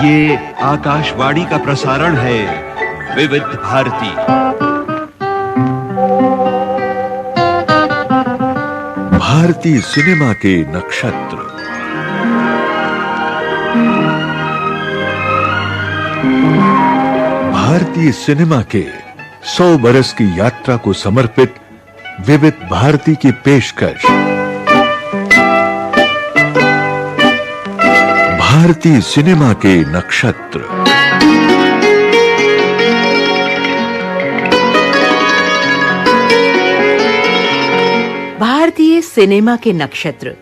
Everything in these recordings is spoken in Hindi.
ये आकाशवाणी का प्रसारण है विविध भारती। भारतीय सिनेमा के नक्षत्र। भारतीय सिनेमा के 100 बरस की यात्रा को समर्पित विविध भारती की पेशकश। भारतीय सिनेमा के नक्षत्र। भारतीय सिनेमा के नक्षत्र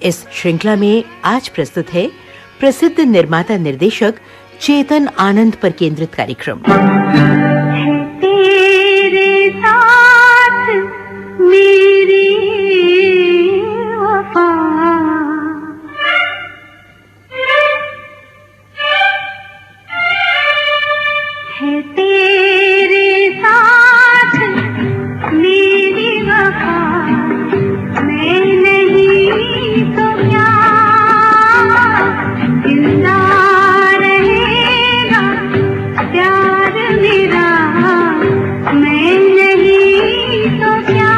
इस श्रृंखला में आज प्रस्तुत है प्रसिद्ध निर्माता निर्देशक चेतन आनंद पर केंद्रित कार्यक्रम। तेरे साथ मेरी वफा, है तेरे साथ मेरी वफा, मैं नहीं तो क्या जिंदा रहेगा प्यार मेरा, मैं नहीं तो क्या।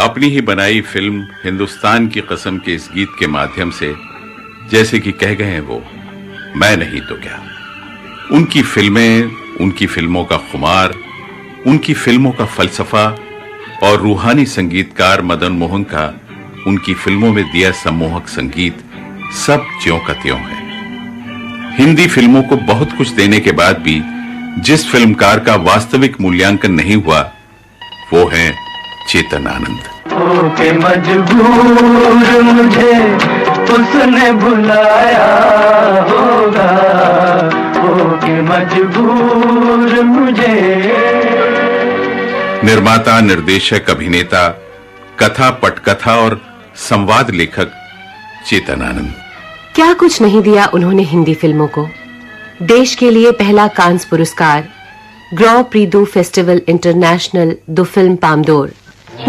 अपनी ही बनाई फिल्म हिंदुस्तान की कसम के इस गीत के माध्यम से जैसे कि कह गए हैं वो, मैं नहीं तो क्या। उनकी फिल्में, उनकी फिल्मों का खुमार, उनकी फिल्मों का फलसफा और रूहानी संगीतकार मदन मोहन का उनकी फिल्मों में दिया सम्मोहक संगीत सब ज्यों का त्यों है। हिंदी फिल्मों को बहुत कुछ देने के बाद भी जिस फिल्मकार का वास्तविक मूल्यांकन नहीं हुआ वो है चेतन आनंद। होके मजबूर मुझे उसने बुलाया होगा, होके मजबूर मुझे। निर्माता, निर्देशक, अभिनेता, कथा, पटकथा और संवाद लेखक चेतन आनंद। क्या कुछ नहीं दिया उन्होंने हिंदी फिल्मों को। देश के लिए पहला कांस पुरस्कार, ग्रॉ प्रीदू फेस्टिवल इंटरनेशनल दो फिल्म पामदोर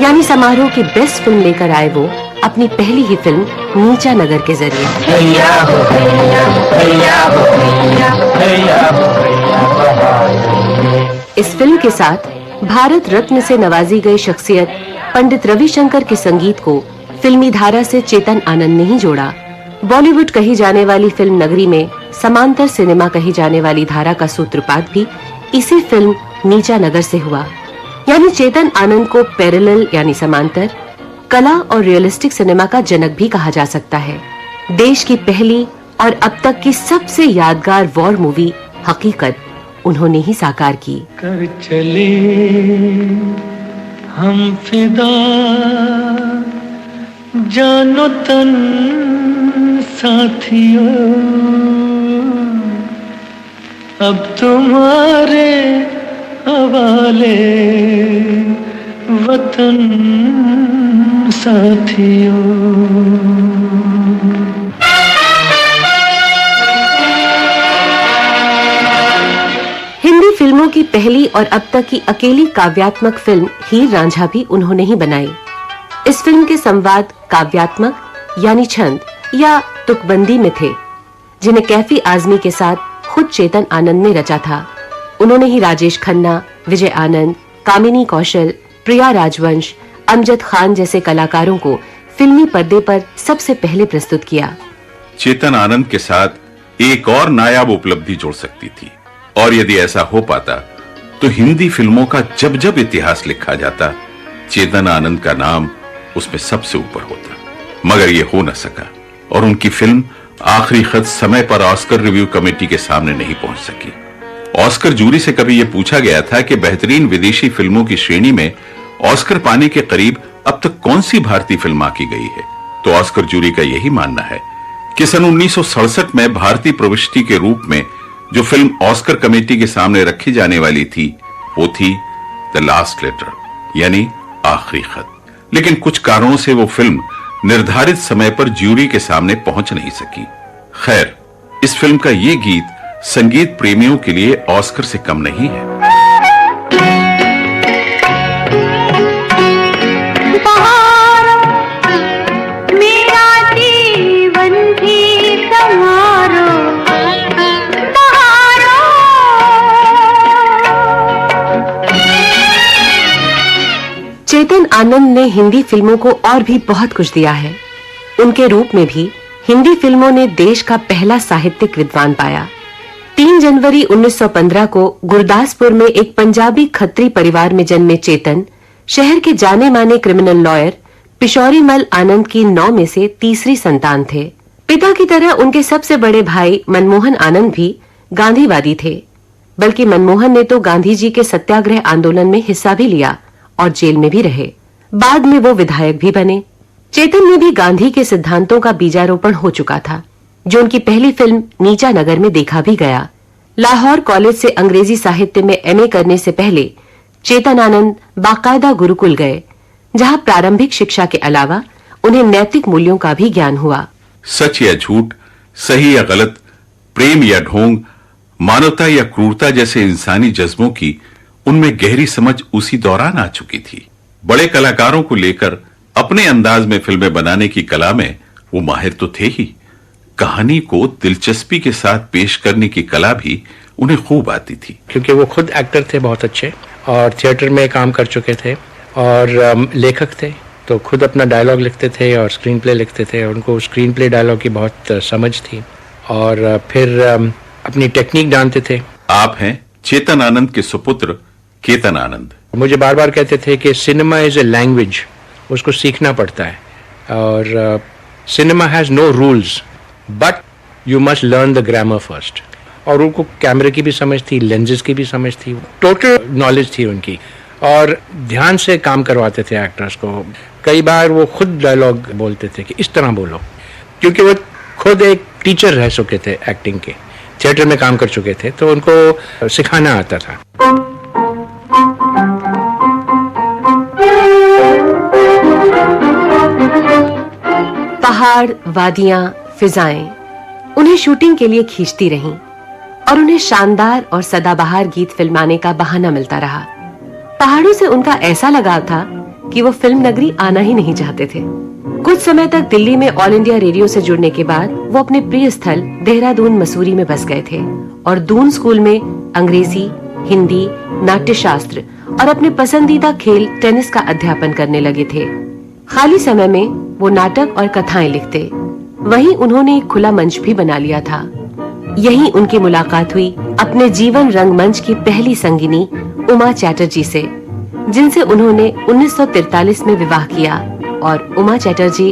यानी समारोह की बेस्ट फिल्म लेकर आए वो अपनी पहली ही फिल्म नीचा नगर के जरिए। इस फिल्म के साथ भारत रत्न से नवाजी गई शख्सियत पंडित रविशंकर के संगीत को फिल्मी धारा से चेतन आनंद ने ही जोड़ा। बॉलीवुड कही जाने वाली फिल्म नगरी में समांतर सिनेमा कही जाने वाली धारा का सूत्रपात भी इसी फिल्म नीचा नगर से हुआ। यानी चेतन आनंद को पैरेलल यानी समांतर, कला और रियलिस्टिक सिनेमा का जनक भी कहा जा सकता है। देश की पहली और अब तक की सबसे यादगार वॉर मूवी हकीकत उन्होंने ही साकार की। कर चले हम फिदा जानो तन साथियों, अब तुम्हारे हवाले वतन साथियों। हिंदी फिल्मों की पहली और अब तक की अकेली काव्यात्मक फिल्म हीर रांझा भी उन्होंने ही बनाई। इस फिल्म के संवाद काव्यात्मक यानी छंद या तुकबंदी में थे, जिन्हें कैफी आजमी के साथ खुद चेतन आनंद ने रचा था। उन्होंने ही राजेश खन्ना, विजय आनंद, कामिनी कौशल, प्रिया राजवंश, अमजद खान जैसे कलाकारों को फिल्मी पर्दे पर सबसे पहले प्रस्तुत किया। चेतन आनंद के साथ एक और नायाब उपलब्धि जुड़ सकती थी, और यदि ऐसा हो पाता तो हिंदी फिल्मों का जब जब इतिहास लिखा जाता चेतन आनंद का नाम उसमें सबसे ऊपर होता। मगर यह हो न सका और उनकी फिल्म आखिरी खत समय पर ऑस्कर रिव्यू कमेटी के सामने नहीं पहुंच सकी। ऑस्कर जूरी से कभी यह पूछा गया था कि बेहतरीन विदेशी फिल्मों की श्रेणी में ऑस्कर पाने के करीब अब तक कौन सी भारतीय फिल्म आकी गई है, तो ऑस्कर जूरी का यही मानना है कि सन 1967 में भारतीय प्रविष्टि के रूप में जो फिल्म ऑस्कर कमेटी के सामने रखी जाने वाली थी वो थी द लास्ट लेटर यानी आखिरी खत। लेकिन कुछ कारणों से वो फिल्म निर्धारित समय पर ज्यूरी के सामने पहुंच नहीं सकी। खैर, इस फिल्म का ये गीत संगीत प्रेमियों के लिए ऑस्कर से कम नहीं है। मेरा जीवन भी आनंद ने हिंदी फिल्मों को और भी बहुत कुछ दिया है। उनके रूप में भी हिंदी फिल्मों ने देश का पहला साहित्यिक विद्वान पाया। 3 जनवरी 1915 को गुरदासपुर में एक पंजाबी खत्री परिवार में जन्मे चेतन शहर के जाने माने क्रिमिनल लॉयर पिशौरीमल आनंद की 9 में से तीसरी संतान थे। पिता की तरह उनके सबसे बड़े भाई मनमोहन आनंद भी गांधीवादी थे, बल्कि मनमोहन ने तो गांधी जी के सत्याग्रह आंदोलन में हिस्सा भी लिया और जेल में भी रहे। बाद में वो विधायक भी बने। चेतन में भी गांधी के सिद्धांतों का बीजारोपण हो चुका था, जो उनकी पहली फिल्म नीचा नगर में देखा भी गया। लाहौर कॉलेज से अंग्रेजी साहित्य में एमए करने से पहले चेतन आनंद बाकायदा गुरुकुल गए, जहां प्रारंभिक शिक्षा के अलावा उन्हें नैतिक मूल्यों का भी ज्ञान हुआ। सच या झूठ, सही या गलत, प्रेम या ढोंग, मानवता या क्रूरता जैसे इंसानी जज्बों की उनमें गहरी समझ उसी दौरान आ चुकी थी। बड़े कलाकारों को लेकर अपने अंदाज में फिल्में बनाने की कला में वो माहिर तो थे ही, कहानी को दिलचस्पी के साथ पेश करने की कला भी उन्हें खूब आती थी। क्योंकि वो खुद एक्टर थे बहुत अच्छे, और थिएटर में काम कर चुके थे, और लेखक थे, तो खुद अपना डायलॉग लिखते थे और स्क्रीन प्ले लिखते थे। उनको स्क्रीन प्ले डायलॉग की बहुत समझ थी, और फिर अपनी टेक्निक जानते थे। आप हैं चेतन आनंद के सुपुत्र केतन आनंद। मुझे बार बार कहते थे कि सिनेमा इज ए लैंग्वेज, उसको सीखना पड़ता है, और cinema has no rules but you must learn the grammar first. और उनको कैमरे की भी समझ थी, लेंजेस की भी समझ थी, टोटल नॉलेज थी उनकी, और ध्यान से काम करवाते थे एक्टर्स को। कई बार वो खुद डायलॉग बोलते थे कि इस तरह बोलो, क्योंकि वो खुद एक टीचर रह चुके थे एक्टिंग के, थिएटर में काम कर चुके थे, तो उनको सिखाना आता था। पहाड़, वादियां, फिजाएं उन्हें शूटिंग के लिए खींचती रहीं, और उन्हें शानदार और सदाबहार गीत फिल्माने का बहाना मिलता रहा। पहाड़ों से उनका ऐसा लगाव था कि वो फिल्म नगरी आना ही नहीं चाहते थे। कुछ समय तक दिल्ली में ऑल इंडिया रेडियो से जुड़ने के बाद वो अपने प्रिय स्थल देहरादून मसूरी में बस गए थे, और दून स्कूल में अंग्रेजी, हिंदी, नाट्यशास्त्र और अपने पसंदीदा खेल टेनिस का अध्यापन करने लगे थे। खाली समय में वो नाटक और कथाएं लिखते। वहीं उन्होंने एक खुला मंच भी बना लिया था। यहीं उनकी मुलाकात हुई अपने जीवन रंगमंच की पहली संगिनी उमा चैटर्जी से, जिनसे उन्होंने 1943 में विवाह किया, और उमा चैटर्जी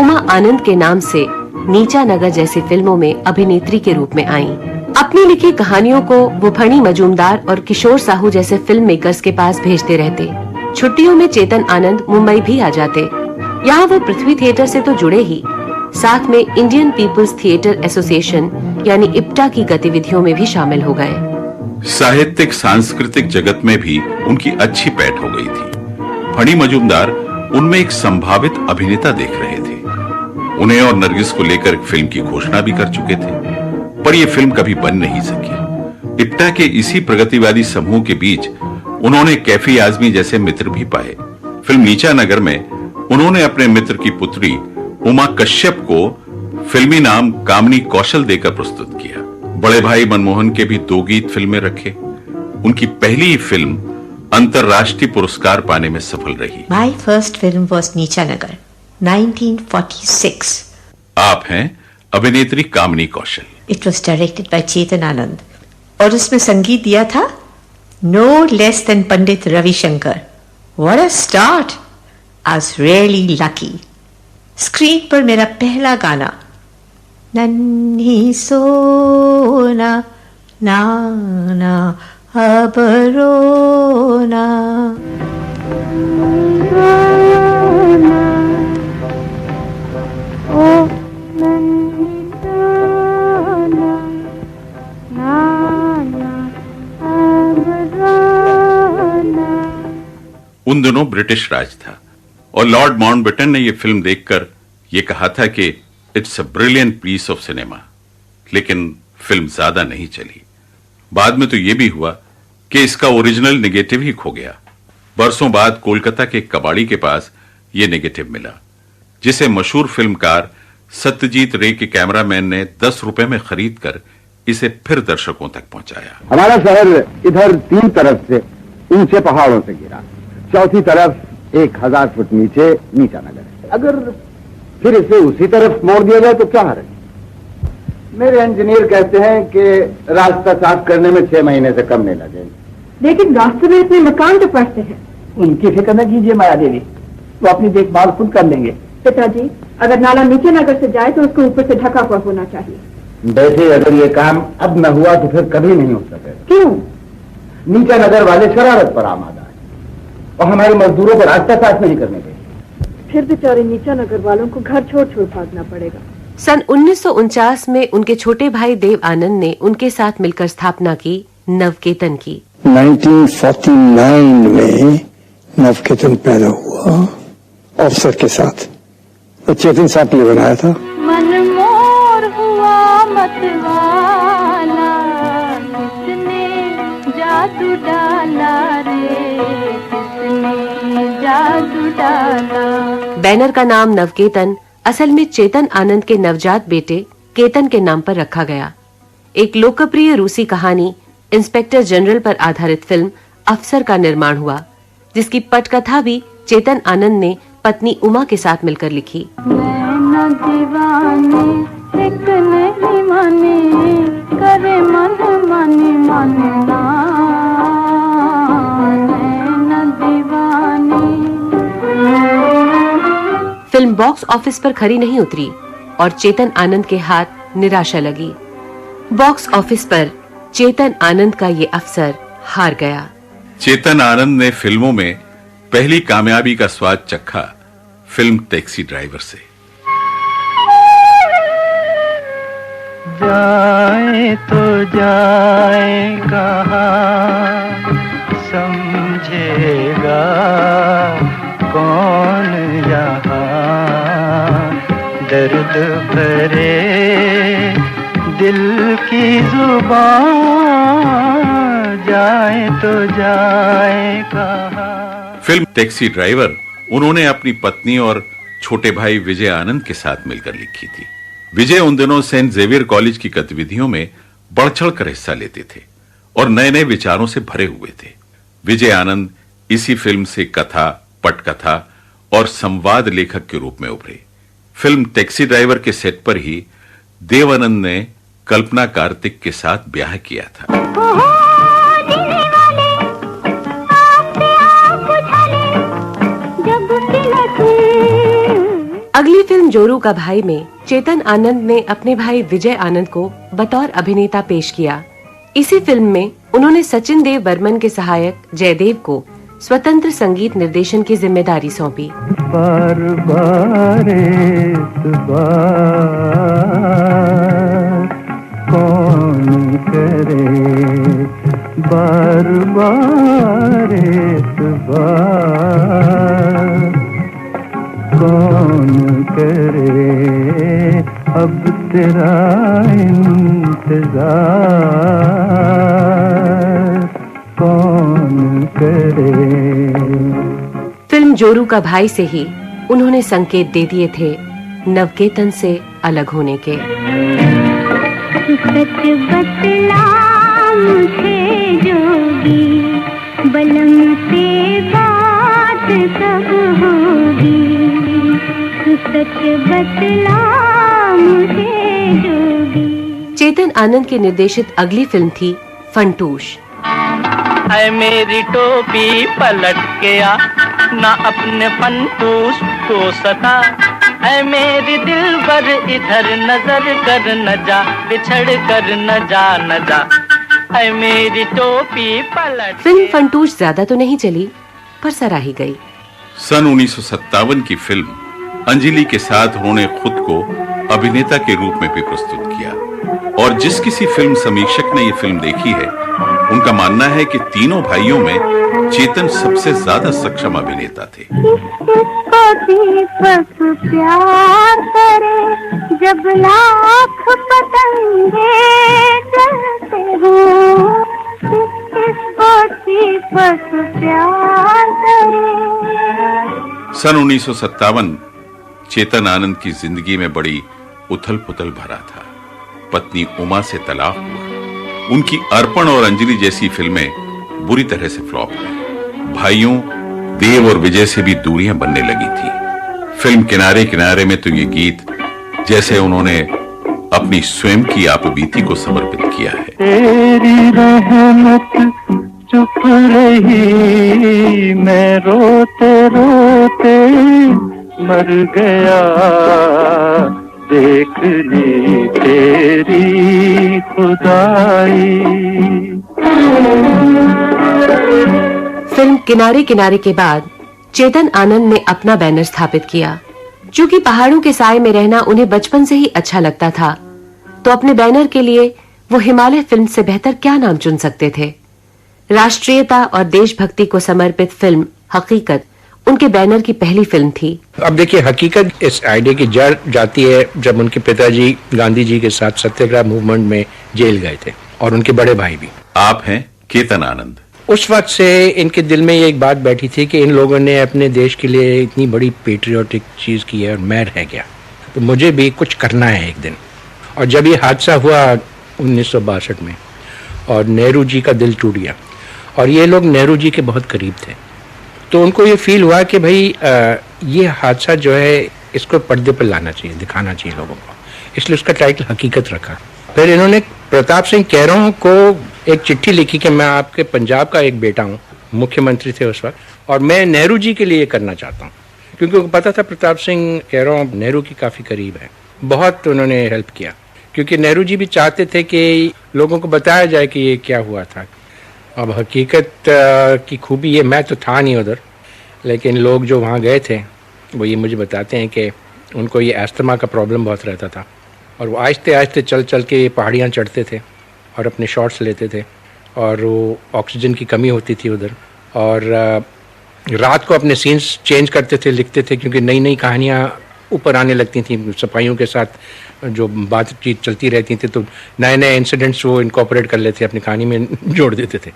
उमा आनंद के नाम से नीचा नगर जैसी फिल्मों में अभिनेत्री के रूप में आईं। अपनी लिखी कहानियों को वो फणी मजूमदार और किशोर साहू जैसे फिल्म मेकर्स के पास भेजते रहते। छुट्टियों में चेतन आनंद मुंबई भी आ जाते। यहाँ वो पृथ्वी थिएटर से तो जुड़े ही, साथ में इंडियन पीपल्स थिएटर एसोसिएशन यानी इप्टा की गतिविधियों में भी शामिल हो गए। साहित्यिक सांस्कृतिक जगत में भी उनकी अच्छी पैठ हो गई थी। फणी मजूमदार उनमें एक संभावित अभिनेता देख रहे थे। उन्हें और नरगिस को लेकर फिल्म की घोषणा भी कर चुके थे, पर यह फिल्म कभी बन नहीं सकी। इप्टा के इसी प्रगतिवादी समूह के बीच उन्होंने कैफी आजमी जैसे मित्र भी पाए। फिल्म नीचा नगर में उन्होंने अपने मित्र की पुत्री उमा कश्यप को फिल्मी नाम कामनी कौशल देकर प्रस्तुत किया। बड़े भाई मनमोहन के भी 2 गीत फिल्में रखे। उनकी पहली फिल्म अंतरराष्ट्रीय पुरस्कार पाने में सफल रही। My first film was नीचा नगर, 1946. आप हैं अभिनेत्री कामनी कौशल। It was directed by Chetan Anand, और उसमें संगीत दिया था no less than Pandit Ravishankar. What a start! I was really lucky. Screen पर मेरा पहला गाना नन्ही सोना नाना अब रोना, ओ नन्ही सोना नाना अब रोना। उन दिनों ब्रिटिश राज था, और लॉर्ड माउंटबेटन ने यह फिल्म देखकर यह कहा था कि it's a brilliant piece of cinema, लेकिन फिल्म ज्यादा नहीं चली। बाद में तो यह भी हुआ कि इसका ओरिजिनल नेगेटिव ही खो गया। बरसों बाद कोलकाता के कबाड़ी के पास यह नेगेटिव मिला, जिसे मशहूर फिल्मकार सत्यजीत रे के कैमरामैन ने 10 रुपए में खरीद कर इसे फिर दर्शकों तक पहुंचाया। हमारा शहर इधर 3 तरफ से ऊंचे पहाड़ों से घिरा, चौथी तरफ 1000 फुट नीचे नीचा नगर है। अगर फिर इसे उसी तरफ मोड़ दिया जाए तो क्या है? मेरे इंजीनियर कहते हैं कि रास्ता साफ करने में 6 महीने से कम नहीं लगेंगे। लेकिन रास्ते में इतने मकान तो पड़ते हैं। उनकी फिक्र न कीजिए माया देवी, वो अपनी देखभाल खुद कर लेंगे। पिताजी, अगर नाला नीचे नगर से जाए तो उसको ऊपर से ढका हुआ होना चाहिए। वैसे अगर ये काम अब न हुआ तो फिर कभी नहीं हो सकेगा। क्यों? नीचा नगर वाले शरारत पर आमादा है और हमारे मजदूरों को रास्ता साफ नहीं करने देंगे। फिर बेचारे नीचा नगर वालों को घर छोड़ छोड़ भागना पड़ेगा। सन 1949 में उनके छोटे भाई देव आनंद ने उनके साथ मिलकर स्थापना की नवकेतन की। 1949 में नवकेतन पैदा हुआ अफसर के साथ, तो चेतन साहब ने बनाया था। मन मोर हुआ मतवाला, किसने जादू डाला रे, किसने जादू डाला। बैनर का नाम नवकेतन असल में चेतन आनंद के नवजात बेटे केतन के नाम पर रखा गया। एक लोकप्रिय रूसी कहानी इंस्पेक्टर जनरल पर आधारित फिल्म अफसर का निर्माण हुआ, जिसकी पटकथा भी चेतन आनंद ने पत्नी उमा के साथ मिलकर लिखी। मैं दीवाने एक नहीं माने, करे मन माने मानना, मैं दीवाने। फिल्म बॉक्स ऑफिस पर खरी नहीं उतरी और चेतन आनंद के हाथ निराशा लगी। बॉक्स ऑफिस पर चेतन आनंद का ये अवसर हार गया। चेतन आनंद ने फिल्मों में पहली कामयाबी का स्वाद चखा फिल्म टैक्सी ड्राइवर से। जाए तो जाए कहाँ, समझेगा कौन यहाँ, दर्द भरे दिल की जुबान, जाए तो जाए कहाँ। फिल्म टैक्सी ड्राइवर उन्होंने अपनी पत्नी और छोटे भाई विजय आनंद के साथ मिलकर लिखी थी। विजय उन दिनों सेंट जेवियर कॉलेज की गतिविधियों में बढ़-चढ़ कर हिस्सा लेते थे और नए-नए विचारों से भरे हुए थे। विजय आनंद इसी फिल्म से कथा, पटकथा और संवाद लेखक के रूप में उभरे। फिल्म टैक्सी ड्राइवर के सेट पर ही देव आनंद ने कल्पना कार्तिक के साथ ब्याह किया था। अगली फिल्म जोरू का भाई में चेतन आनंद ने अपने भाई विजय आनंद को बतौर अभिनेता पेश किया। इसी फिल्म में उन्होंने सचिन देव बर्मन के सहायक जयदेव को स्वतंत्र संगीत निर्देशन की जिम्मेदारी सौंपी। बार बार कौन करे, बार बार कौन करे, अब तेरा इंतजार कौन करे। फिल्म जोरू का भाई से ही उन्होंने संकेत दे दिए थे नवकेतन से अलग होने के। सच बतला मुझे जोगी, बलम से बात कब होगी, सच बतला मुझे जोगी। चेतन आनंद के निर्देशित अगली फिल्म थी फंटूश। ऐ मेरी टोपी पलट के आ, ना अपने फंटूश को सता, ऐ मेरी दिलबर इधर नजर कर न जा, बिछड़ कर न जा न जा, ऐ मेरी टोपी पलट। फिल्म फंटूश ज्यादा तो नहीं चली पर सराही गई। सन 1957 की फिल्म अंजलि के साथ उन्होंने खुद को अभिनेता के रूप में भी प्रस्तुत किया और जिस किसी फिल्म समीक्षक ने ये फिल्म देखी है उनका मानना है कि तीनों भाइयों में चेतन सबसे ज्यादा सक्षम अभिनेता थे। दीपक प्यार करे, जब लाख पतंगे चलते हो, किसको दीपक प्यार करे। सन 1957 चेतन आनंद की जिंदगी में बड़ी उथल-पुथल भरा था। पत्नी उमा से तलाक हुआ, उनकी अर्पण और अंजलि जैसी फिल्में बुरी तरह से फ्लॉप हुई। भाइयों देव और विजय से भी दूरियां बनने लगी थी। फिल्म किनारे किनारे में तो ये गीत जैसे उन्होंने अपनी स्वयं की आपबीती को समर्पित किया है। तेरी रहमत चुप रही, मैं रोते रोते मर गया, देख ली तेरी खुदाई। फिल्म किनारे किनारे के बाद चेतन आनंद ने अपना बैनर स्थापित किया। चूंकि पहाड़ों के साए में रहना उन्हें बचपन से ही अच्छा लगता था, तो अपने बैनर के लिए वो हिमालय फिल्म से बेहतर क्या नाम चुन सकते थे। राष्ट्रीयता और देशभक्ति को समर्पित फिल्म हकीकत उनके बैनर की पहली फिल्म थी। अब देखिए, हकीकत इस आइडिया की जड़ जाती है जब उनके पिताजी गांधी जी के साथ सत्याग्रह मूवमेंट में जेल गए थे, और उनके बड़े भाई भी। आप हैं केतन आनंद। उस वक्त से इनके दिल में ये एक बात बैठी थी कि इन लोगों ने अपने देश के लिए इतनी बड़ी पेट्रियोटिक चीज की है और मैं रह गया, तो मुझे भी कुछ करना है एक दिन। और जब ये हादसा हुआ 1962 में और नेहरू जी का दिल टूट गया, और ये लोग नेहरू जी के बहुत करीब थे, तो उनको ये फील हुआ कि भाई ये हादसा जो है इसको पर्दे पर लाना चाहिए, दिखाना चाहिए लोगों को, इसलिए उसका टाइटल हकीकत रखा। फिर इन्होंने प्रताप सिंह कैरों को एक चिट्ठी लिखी कि मैं आपके पंजाब का एक बेटा हूँ, मुख्यमंत्री थे उस वक्त, और मैं नेहरू जी के लिए करना चाहता हूँ, क्योंकि उनको पता था प्रताप सिंह कैरों नेहरू की काफ़ी करीब है। बहुत उन्होंने हेल्प किया, क्योंकि नेहरू जी भी चाहते थे कि लोगों को बताया जाए कि ये क्या हुआ था। अब हकीकत की खूबी ये, मैं तो था नहीं उधर, लेकिन लोग जो वहाँ गए थे वो ये मुझे बताते हैं कि उनको ये अस्थमा का प्रॉब्लम बहुत रहता था, और वो आहिस्ते आहिस्ते चल चल के पहाड़ियाँ चढ़ते थे और अपने शॉट्स लेते थे, और वो ऑक्सीजन की कमी होती थी उधर, और रात को अपने सीन्स चेंज करते थे, लिखते थे, क्योंकि नई नई कहानियाँ ऊपर आने लगती थी। सिपाहियों के साथ जो बातचीत चलती रहती थी, तो नए नए इंसिडेंट्स वो इनकॉर्पोरेट कर लेते, अपनी कहानी में जोड़ देते थे।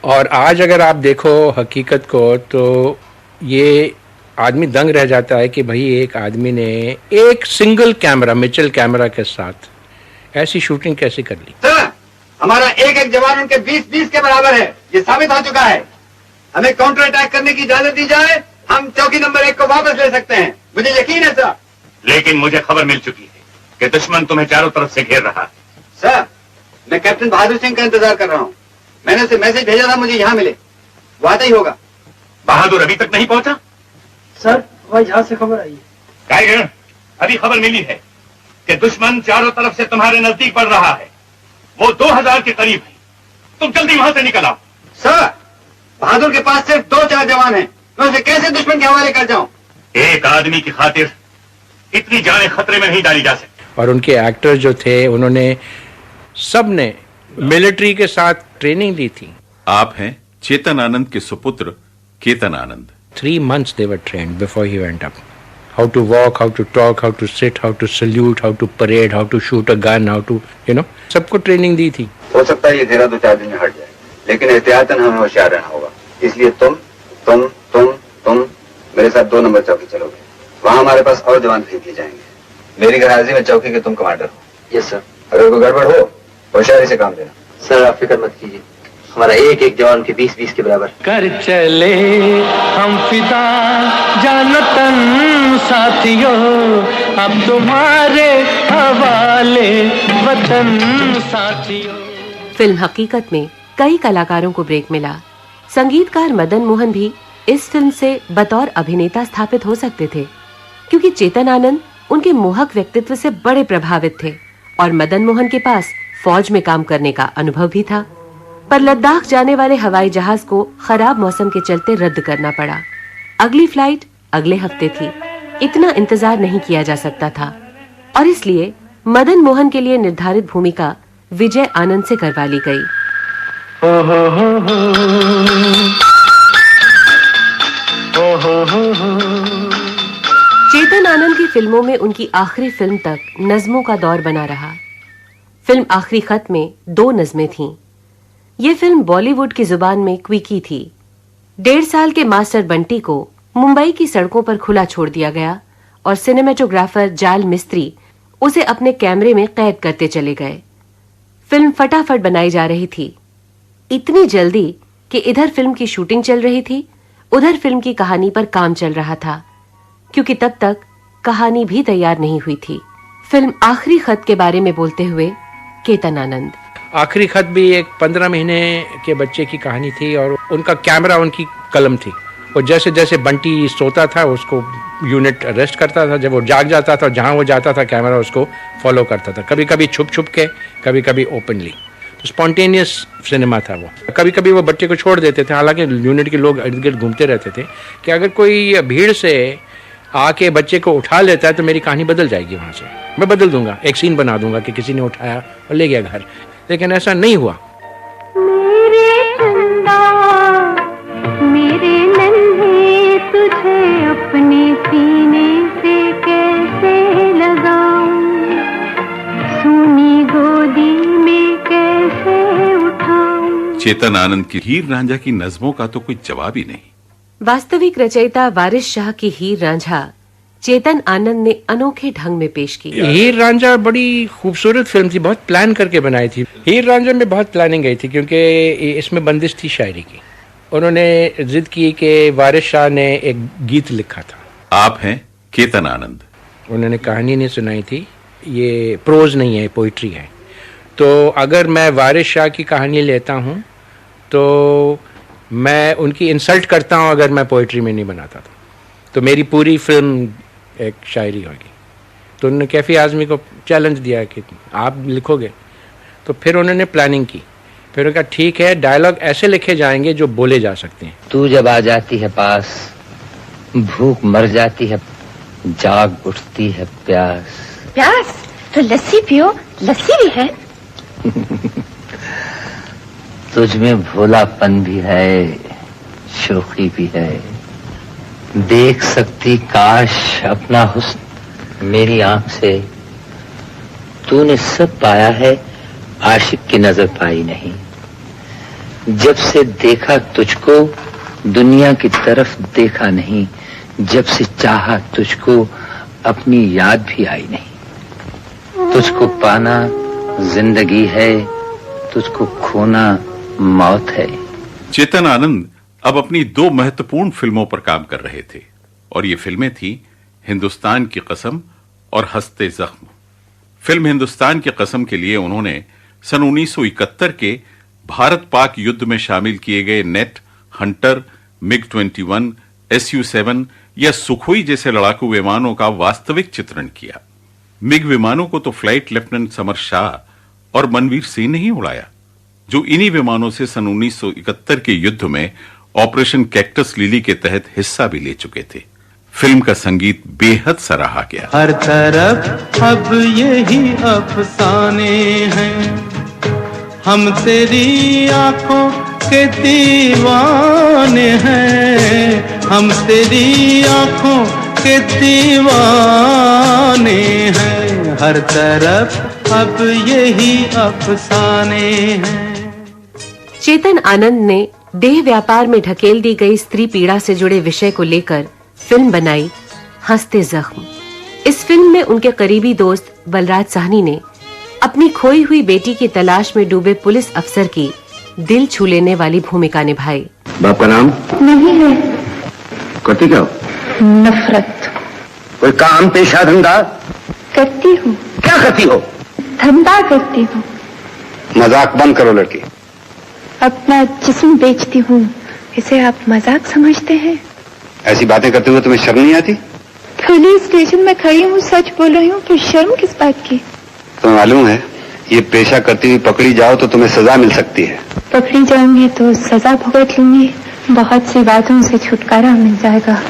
और आज अगर आप देखो हकीकत को, तो ये आदमी दंग रह जाता है कि भाई एक आदमी ने एक सिंगल कैमरा, मिचेल कैमरा के साथ ऐसी शूटिंग कैसे कर ली। सर, हमारा एक एक जवान उनके 20-20 के बराबर है, ये साबित हो चुका है। हमें काउंटर अटैक करने की इजाजत दी जाए, हम चौकी नंबर 1 को वापस ले सकते हैं, मुझे यकीन है सर। लेकिन मुझे खबर मिल चुकी है कि दुश्मन तुम्हें चारों तरफ से घेर रहा है। सर, मैं कैप्टन बहादुर सिंह का इंतजार कर रहा हूँ। मैंने उसे मैसेज भेजा था, मुझे यहाँ मिले, वो आता ही होगा। बहादुर अभी तक नहीं पहुंचा? सर, हवाई जहाज से खबर आई है। टाइगर, अभी खबर मिली है कि दुश्मन चारों तरफ से तुम्हारे नजदीक बढ़ रहा है, वो 2000 के करीब है, तुम जल्दी वहां से निकल आओ। सर, बहादुर के पास सिर्फ 2-4 जवान हैं, मैं उसे कैसे दुश्मन के हवाले कर जाऊं? एक आदमी की खातिर इतनी जानें खतरे में नहीं डाली जा सकती। और उनके एक्टर्स जो थे, उन्होंने सब ने मिलिट्री के साथ ट्रेनिंग ली थी। आप हैं चेतन आनंद के सुपुत्र केतन आनंद। 3 months they were trained before he went up. How to walk, how to talk, how to sit, how to salute, how to parade, how to shoot a gun, how to, सबको ट्रेनिंग दी थी। हो सकता है ये घेरा 2-4 दिन में हट जाए, लेकिन एहतियातन हमें होशियार रहना होगा। इसलिए तुम मेरे साथ 2 नंबर चौकी चलोगे, वहाँ हमारे पास और जवान भेज दिए जाएंगे। मेरी गैरहाजिरी में चौकी के तुम कमांडर हो। Yes sir. अगर कोई गड़बड़ हो, होशियारी से काम देना। सर, आप फिक्र मत कीजिए, हमारा एक एक जवान के 20-20 के बराबर। कर चले हम फिदा जानतन साथियों, अब तुम्हारे हवाले वतन साथियों। फिल्म हकीकत में कई कलाकारों को ब्रेक मिला। संगीतकार मदन मोहन भी इस फिल्म से बतौर अभिनेता स्थापित हो सकते थे, क्योंकि चेतन आनंद उनके मोहक व्यक्तित्व से बड़े प्रभावित थे, और मदन मोहन के पास फौज में काम करने का अनुभव भी था। पर लद्दाख जाने वाले हवाई जहाज को खराब मौसम के चलते रद्द करना पड़ा। अगली फ्लाइट अगले हफ्ते थी, इतना इंतजार नहीं किया जा सकता था, और इसलिए मदन मोहन के लिए निर्धारित भूमिका विजय आनंद से करवा ली गई। चेतन आनंद की फिल्मों में उनकी आखिरी फिल्म तक नज़मों का दौर बना रहा। फिल्म आखिरी खत में 2 नज़में थीं। ये फिल्म बॉलीवुड की जुबान में क्विकी थी। 1.5 साल के मास्टर बंटी को मुंबई की सड़कों पर खुला छोड़ दिया गया, और सिनेमेटोग्राफर जाल मिस्त्री उसे अपने कैमरे में कैद करते चले गए। फिल्म फटाफट बनाई जा रही थी, इतनी जल्दी कि इधर फिल्म की शूटिंग चल रही थी, उधर फिल्म की कहानी पर काम चल रहा था, क्योंकि तब तक कहानी भी तैयार नहीं हुई थी। फिल्म आखिरी खत के बारे में बोलते हुए केतन आनंद: आखिरी खत भी एक 15 महीने के बच्चे की कहानी थी और उनका कैमरा उनकी कलम थी। और जैसे जैसे बंटी सोता था उसको यूनिट अरेस्ट करता था, जब वो जाग जाता था जहां वो जाता था कैमरा उसको फॉलो करता था, कभी कभी छुप छुप के, कभी कभी ओपनली। तो स्पॉन्टेनियस सिनेमा था वो। कभी कभी वो बच्चे को छोड़ देते थे, हालांकि यूनिट के लोग इर्द गिर्द घूमते रहते थे कि अगर कोई भीड़ से आके बच्चे को उठा लेता है तो मेरी कहानी बदल जाएगी, वहां से मैं बदल दूंगा, एक सीन बना दूंगा कि किसी ने उठाया और ले गया घर। लेकिन ऐसा नहीं हुआ। मेरे चंदा, मेरे नन्हे तुझे अपने सीने से कैसे लगाऊं, सोनी गोदी में कैसे उठाऊं। चेतन आनंद की हीर रांझा की नज़्मों का तो कोई जवाब ही नहीं। वास्तविक रचयिता वारिस शाह की हीर रांझा चेतन आनंद ने अनोखे ढंग में पेश की। हीर रांझा बड़ी खूबसूरत फिल्म थी, बहुत प्लान करके बनाई थी। हीर रांझा में बहुत प्लानिंग गई थी क्योंकि इसमें बंदिश थी शायरी की। उन्होंने जिद की कि वारिस शाह ने एक गीत लिखा था। आप हैं केतन आनंद। उन्होंने कहानी नहीं सुनाई थी, ये प्रोज नहीं है, पोइट्री है। तो अगर मैं वारिस शाह की कहानी लेता हूँ तो मैं उनकी इंसल्ट करता हूँ अगर मैं पोइट्री में नहीं बनाता तो मेरी पूरी फिल्म एक शायरी होगी। तो उन्होंने कैफी आज़मी को चैलेंज दिया कि आप लिखोगे। तो फिर उन्होंने प्लानिंग की, फिर उन्होंने कहा ठीक है, डायलॉग ऐसे लिखे जाएंगे जो बोले जा सकते हैं। तू जब आ जाती है पास, भूख मर जाती है, जाग उठती है प्यास। प्यास तो लस्सी पियो, लस्सी भी है। तुझ में भोलापन भी है, शोखी भी है। देख सकती काश अपना हुस्न मेरी आंख से, तूने सब पाया है, आशिक की नजर पाई नहीं। जब से देखा तुझको दुनिया की तरफ देखा नहीं, जब से चाहा तुझको अपनी याद भी आई नहीं। तुझको पाना जिंदगी है, तुझको खोना मौत है। चेतन आनंद अब अपनी 2 महत्वपूर्ण फिल्मों पर काम कर रहे थे और ये फिल्में थी हिंदुस्तान की कसम और हंसते जख्म। फिल्म हिंदुस्तान की कसम के लिए उन्होंने सन 1971 के भारत पाक युद्ध में शामिल किए गए नेट, हंटर, MiG-21, Su-7 या सुखोई जैसे लड़ाकू विमानों का वास्तविक चित्रण किया। मिग विमानों को तो फ्लाइट लेफ्टिनेंट समर शाह और मनवीर सिंह ने ही उड़ाया, जो इन्हीं विमानों से सन 1971 के युद्ध में ऑपरेशन कैक्टस लिली के तहत हिस्सा भी ले चुके थे। फिल्म का संगीत बेहद सराहा गया। हर तरफ अब यही अफसाने हैं, हम तेरी आंखों के दीवाने हैं, हम तेरी आंखों के दीवाने हैं। हर तरफ अब यही अफसाने हैं। चेतन आनंद ने देह व्यापार में ढकेल दी गई स्त्री पीड़ा से जुड़े विषय को लेकर फिल्म बनाई हंसते जख्म। इस फिल्म में उनके करीबी दोस्त बलराज साहनी ने अपनी खोई हुई बेटी की तलाश में डूबे पुलिस अफसर की दिल छू लेने वाली भूमिका निभाई। बाप का नाम नहीं है। करती क्या हो? नफरत। कोई काम पेशा धंधा करती हूँ। क्या करती हो? धंधा करती हूँ। मजाक बंद करो लड़की। अपना जिस्म बेचती हूँ, इसे आप मजाक समझते हैं? ऐसी बातें करते हुए तुम्हें शर्म नहीं आती? पुलिस स्टेशन में खड़ी हूँ, सच बोल रही हूँ, फिर शर्म किस बात की? तुम्हें मालूम है ये पेशा करती हुई पकड़ी जाओ तो तुम्हें सजा मिल सकती है। पकड़ी जाऊंगी तो सजा भुगत लूंगी, बहुत सी बातों से छुटकारा मिल जाएगा।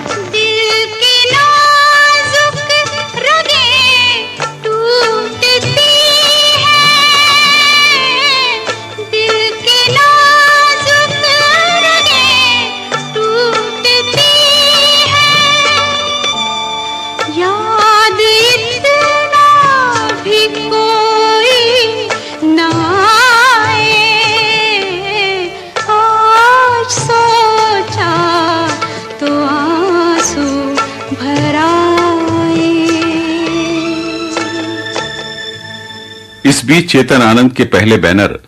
इस बीच चेतन आनंद के पहले बैनर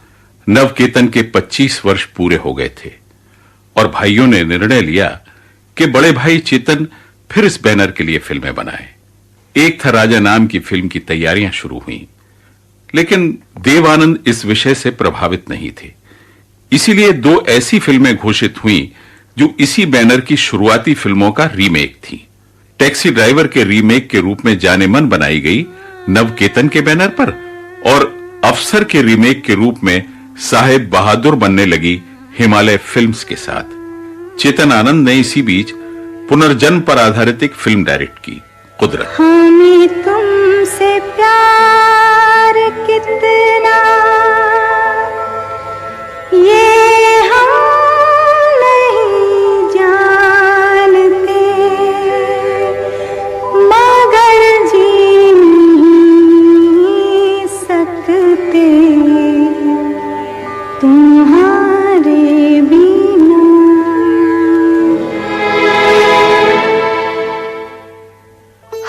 नवकेतन के 25 वर्ष पूरे हो गए थे और भाइयों ने निर्णय लिया कि बड़े भाई चेतन फिर इस बैनर के लिए फिल्में बनाए। एक था राजा नाम की फिल्म की तैयारियां शुरू हुई, लेकिन देव आनंद इस विषय से प्रभावित नहीं थे। इसीलिए 2 ऐसी फिल्में घोषित हुईं जो इसी बैनर की शुरुआती फिल्मों का रीमेक थी। टैक्सी ड्राइवर के रीमेक के रूप में जानेमन बनाई गई नवकेतन के बैनर पर, और अफसर के रीमेक के रूप में साहेब बहादुर बनने लगी हिमालय फिल्म्स के साथ। चेतन आनंद ने इसी बीच पुनर्जन्म पर आधारित एक फिल्म डायरेक्ट की, कुदरत। हमें तुमसे प्यार कितना ये हम नहीं जानते, मगर जी नहीं सकते तुम्हारे बिना।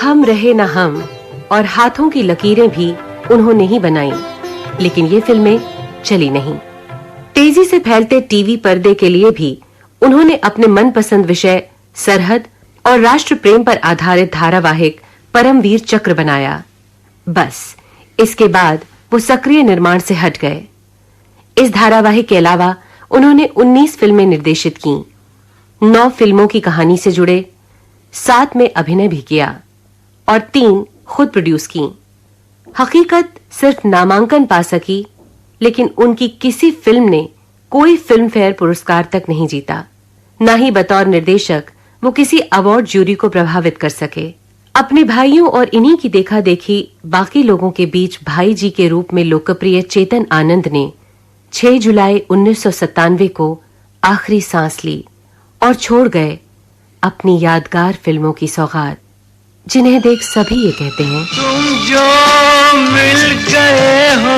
हम रहे न हम और हाथों की लकीरें भी उन्होंने ही बनाई, लेकिन ये फिल्में चली नहीं। तेजी से फैलते टीवी पर्दे के लिए भी उन्होंने अपने मनपसंद विषय सरहद और राष्ट्र प्रेम पर आधारित धारावाहिक परमवीर चक्र बनाया। बस इसके बाद वो सक्रिय निर्माण से हट गए। इस धारावाहिक के अलावा उन्होंने 19 फिल्में निर्देशित की, 9 फिल्मों की कहानी से जुड़े, 7 में अभिनय भी किया और 3 खुद प्रोड्यूस की। हकीकत सिर्फ नामांकन पा सकी, लेकिन उनकी किसी फिल्म ने कोई फिल्म फेयर पुरस्कार तक नहीं जीता। ना ही बतौर निर्देशक वो किसी अवार्ड जूरी को प्रभावित कर सके। अपने भाइयों और इन्हीं की देखा देखी बाकी लोगों के बीच भाई जी के रूप में लोकप्रिय चेतन आनंद ने 6 जुलाई 1997 को आखिरी सांस ली और छोड़ गए अपनी यादगार फिल्मों की सौगात, जिन्हें देख सभी ये कहते हैं, तुम जो मिल गए हो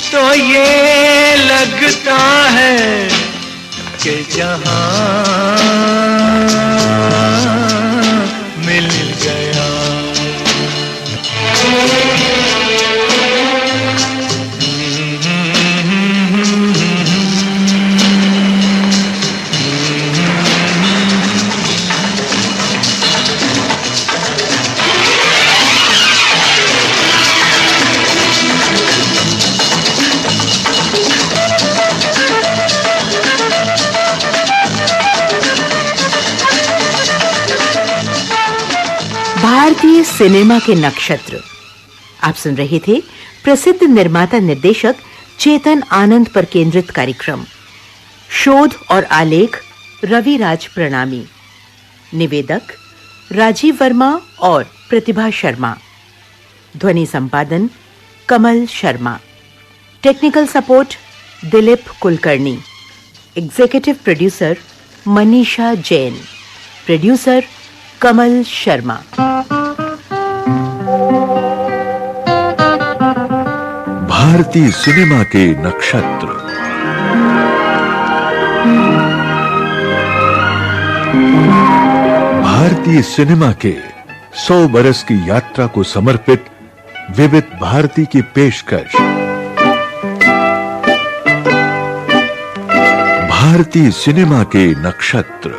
तो ये लगता है कि जहां मिल गया। भारतीय सिनेमा के नक्षत्र। आप सुन रहे थे प्रसिद्ध निर्माता निर्देशक चेतन आनंद पर केंद्रित कार्यक्रम। शोध और आलेख रविराज प्रणामी, निवेदक राजीव वर्मा और प्रतिभा शर्मा, ध्वनि संपादन Kamal Sharma, technical support Dilip Kulkarni, executive producer Manisha Jain, producer Kamal Sharma. भारतीय सिनेमा के नक्षत्र। भारतीय सिनेमा के 100 बरस की यात्रा को समर्पित विविध भारती की पेशकश। भारतीय सिनेमा के नक्षत्र।